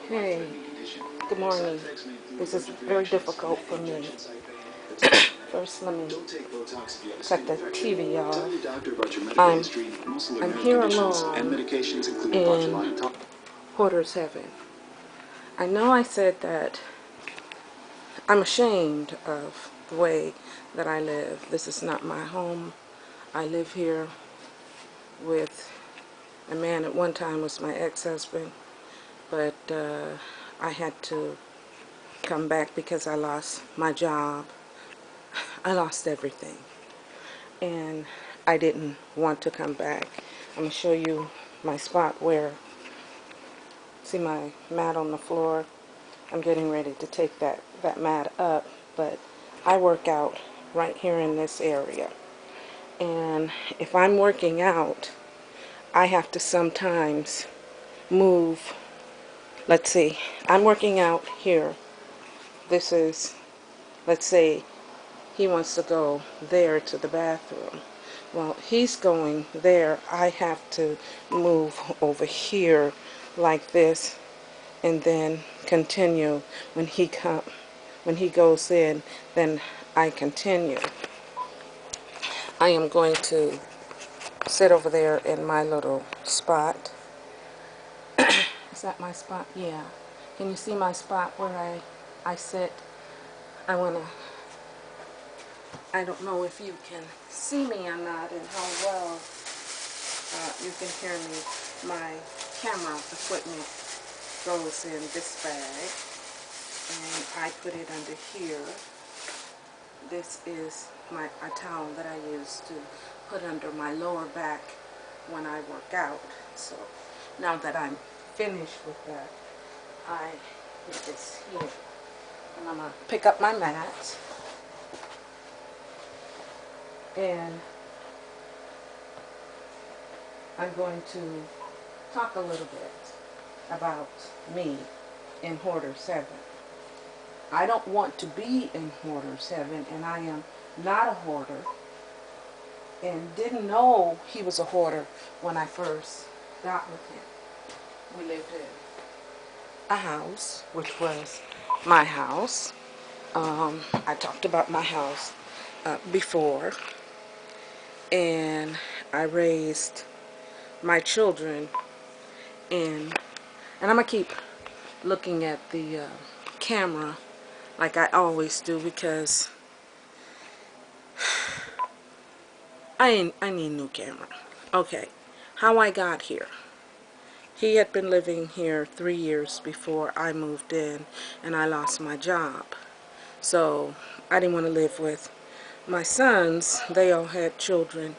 Hey, good morning. This is very difficult for me. First, let me cut the TV off. I'm here alone in Hoarder's Heaven. I know I said that I'm ashamed of the way that I live. This is not my home. I live here with a man at one time was my ex-husband, but I had to come back because I lost my job. I lost everything, and I didn't want to come back. I'm going to show you my spot where, see my mat on the floor? I'm getting ready to take that mat up, but I work out right here in this area. And if I'm working out, I have to sometimes move. Let's see, I'm working out here. This is, let's say, he wants to go there to the bathroom. Well, he's going there. I have to move over here like this and then continue. When he goes in, then I continue. I am going to sit over there in my little spot. Is that my spot? Yeah. Can you see my spot where I sit? I don't know if you can see me or not and how well you can hear me. My camera equipment goes in this bag, and I put it under here. This is a towel that I use to put under my lower back when I work out. So now that I'm finished with that, I put this here, and I'm going to pick up my mat. And I'm going to talk a little bit about me in Hoarder's Heaven. I don't want to be in Hoarder's Heaven, and I am not a hoarder, and didn't know he was a hoarder when I first got with him. We lived in a house, which was my house. I talked about my house before. And I raised my children and I'm gonna keep looking at the camera like I always do, because I need a new camera. Okay, how I got here. He had been living here 3 years before I moved in, and I lost my job. So I didn't want to live with my sons. They all had children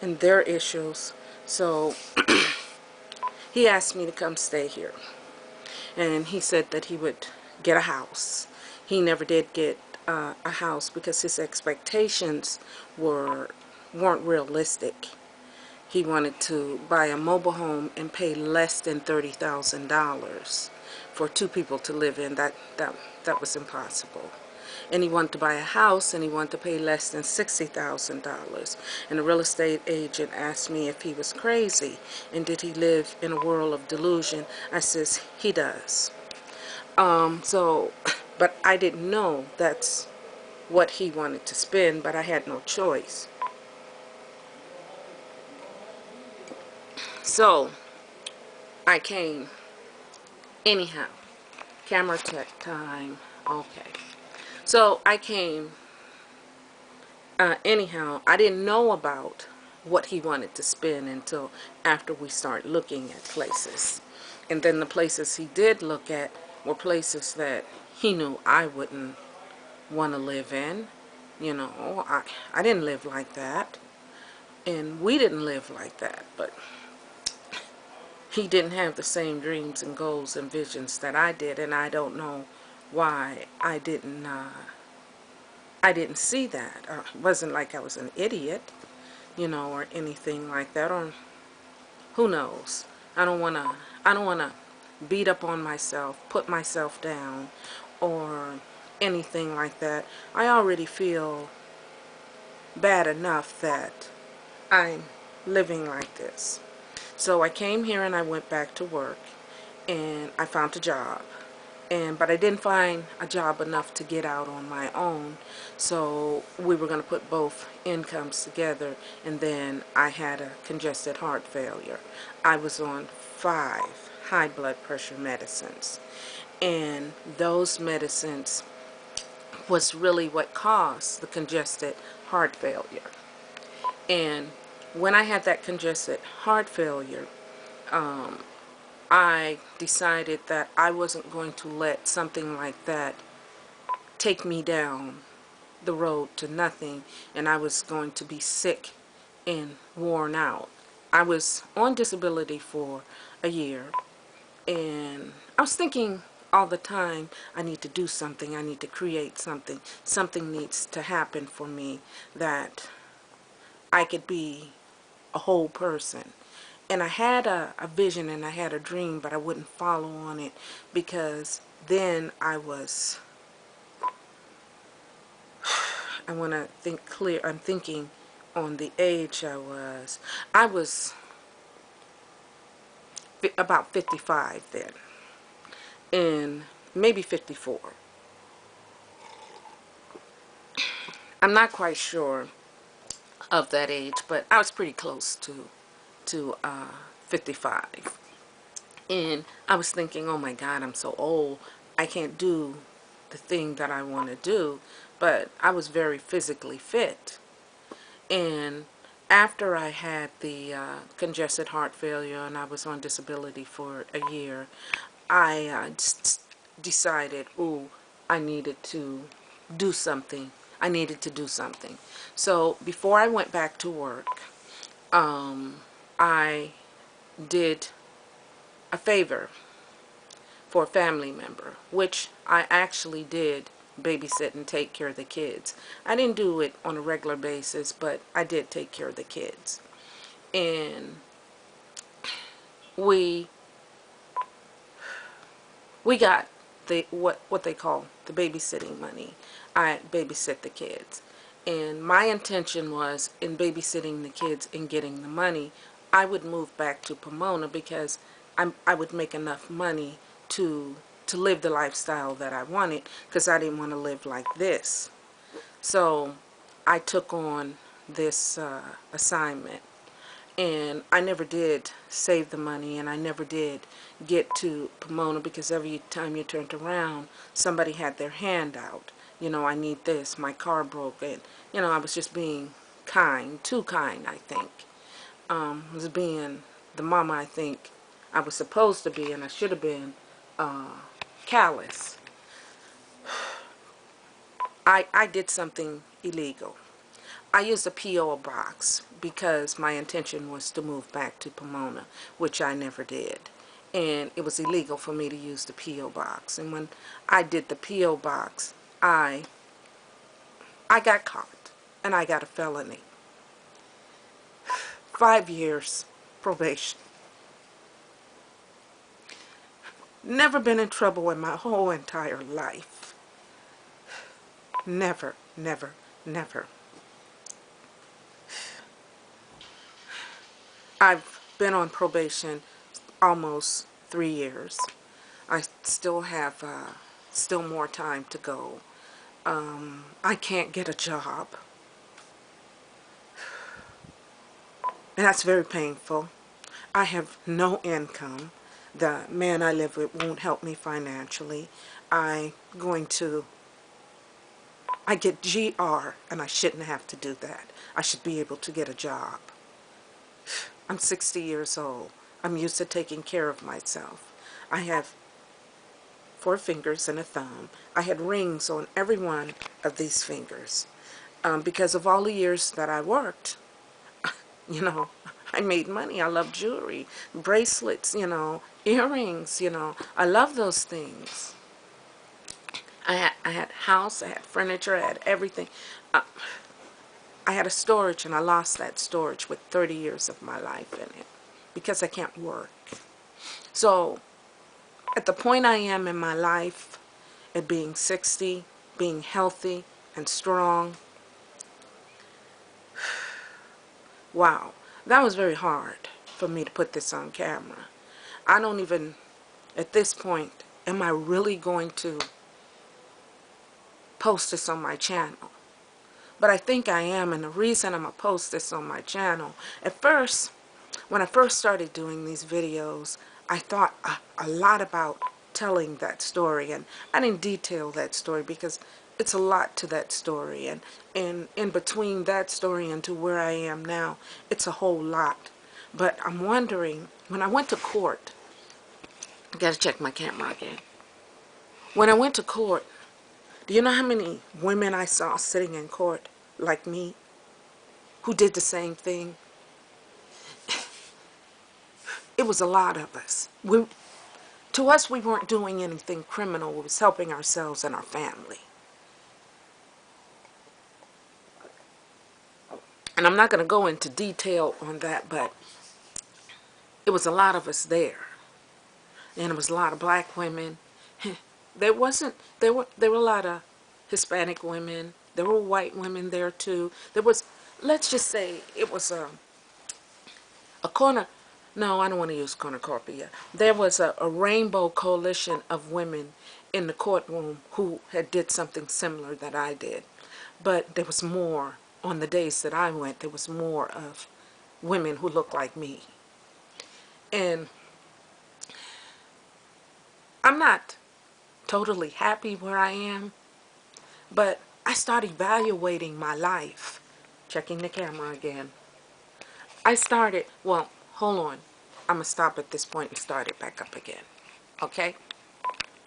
and their issues. So he asked me to come stay here. And he said that he would get a house. He never did get a house because his expectations weren't realistic. He wanted to buy a mobile home and pay less than $30,000 for 2 people to live in. That was impossible. And he wanted to buy a house, and he wanted to pay less than $60,000. And the real estate agent asked me if he was crazy and did he live in a world of delusion. I says he does. But I didn't know that's what he wanted to spend, but I had no choice. So I came anyhow. Camera check time. Okay. So I came anyhow. I didn't know about what he wanted to spend until after we started looking at places. And then the places he did look at were places that he knew I wouldn't want to live in. You know, I didn't live like that. And we didn't live like that. But he didn't have the same dreams and goals and visions that I did. And I don't know why I didn't see that. It wasn't like I was an idiot, you know, or anything like that, or who knows. I don't wanna beat up on myself, put myself down, or anything like that. I already feel bad enough that I'm living like this. So I came here and I went back to work, and I found a job. But I didn't find a job enough to get out on my own, so we were going to put both incomes together, and then I had a congested heart failure. I was on 5 high blood pressure medicines, and those medicines was really what caused the congested heart failure. And when I had that congested heart failure, I decided that I wasn't going to let something like that take me down the road to nothing, and I was going to be sick and worn out. I was on disability for a year, and I was thinking all the time, I need to do something, I need to create something, something needs to happen for me that I could be a whole person. And I had a vision and I had a dream, but I wouldn't follow on it because then I want to think clear. I'm thinking on the age I was. I was about 55 then, and maybe 54. I'm not quite sure of that age, but I was pretty close to 55. And I was thinking, oh my God, I'm so old. I can't do the thing that I want to do. But I was very physically fit. And after I had the congested heart failure and I was on disability for a year, I decided, ooh, I needed to do something. I needed to do something. So before I went back to work, I did a favor for a family member, which I actually did babysit and take care of the kids. I didn't do it on a regular basis, but I did take care of the kids. And we got the what they call the babysitting money. I babysit the kids. And my intention was, in babysitting the kids and getting the money, I would move back to Pomona because I would make enough money to live the lifestyle that I wanted, because I didn't want to live like this. So I took on this assignment, and I never did save the money, and I never did get to Pomona, because every time you turned around, somebody had their hand out. You know, I need this, my car broke, and, you know, I was just being kind, too kind, I think. I was being the mama I think I was supposed to be, and I should have been callous. I did something illegal. I used a P.O. box because my intention was to move back to Pomona, which I never did. And it was illegal for me to use the P.O. box. And when I did the P.O. box, I got caught, and I got a felony. 5 years probation. Never been in trouble in my whole entire life. Never, never, never. I've been on probation almost 3 years. I still have still more time to go. I can't get a job. And that's very painful. I have no income. The man I live with won't help me financially. I get GR, and I shouldn't have to do that. I should be able to get a job. I'm 60 years old. I'm used to taking care of myself. I have 4 fingers and a thumb. I had rings on every one of these fingers. Because of all the years that I worked, you know, I made money. I love jewelry, bracelets, you know, earrings, you know. I love those things. I had house, I had furniture, I had everything. I had a storage, and I lost that storage with 30 years of my life in it because I can't work. So at the point I am in my life, at being 60, being healthy and strong, wow, that was very hard for me to put this on camera. I don't even at this point, am I really going to post this on my channel? But I think I am, and the reason I'm going to post this on my channel, at first, when I first started doing these videos, I thought a lot about telling that story, and I didn't detail that story because it's a lot to that story, and in between that story and to where I am now, it's a whole lot. But I'm wondering, when I went to court, I gotta check my camera again. When I went to court, do you know how many women I saw sitting in court like me who did the same thing? It was a lot of us. To us, we weren't doing anything criminal. We was helping ourselves and our family. And I'm not going to go into detail on that, but it was a lot of us there. And it was a lot of black women. There were a lot of Hispanic women. There were white women there too. There was, let's just say, it was a corner. No, I don't want to use cornucopia. There was a rainbow coalition of women in the courtroom who had did something similar that I did. But there was more, on the days that I went, there was more of women who looked like me. And I'm not totally happy where I am, but I start evaluating my life. Checking the camera again. I started, well, hold on. I'm going to stop at this point and start it back up again. Okay?